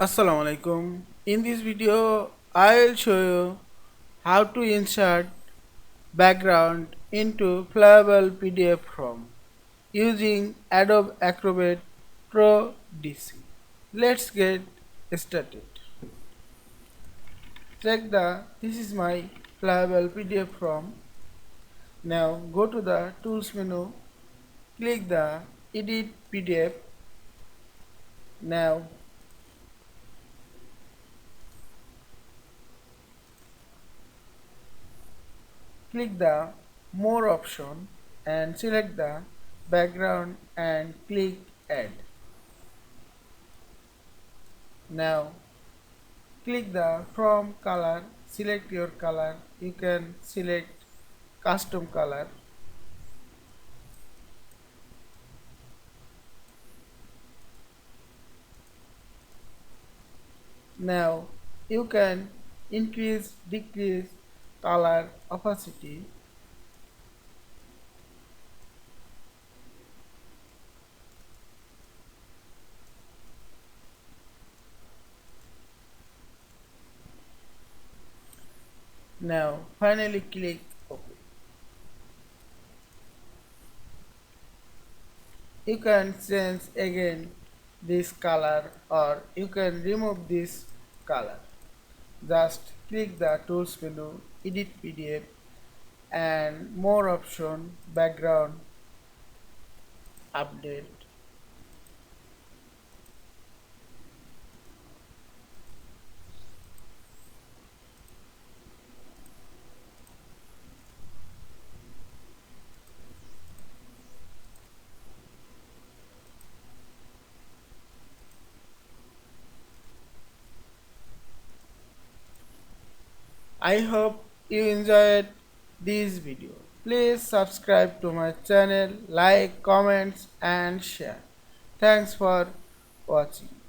Assalamu Walaikum. In this video, I will show you how to insert background into Fillable PDF form using Adobe Acrobat Pro DC. Let's get started. This is my Fillable PDF form. Now go to the Tools menu, click the Edit PDF. Now click the More option and select the background and click Add. Now click the From color, select your color. You can select custom color. Now you can increase, decrease color opacity. Now finally click OK. You can change again this color or you can remove this color. Just click the Tools menu, Edit PDF and More option, Background, Update. I hope you enjoyed this video. Please subscribe to my channel, like, comments and share. Thanks for watching.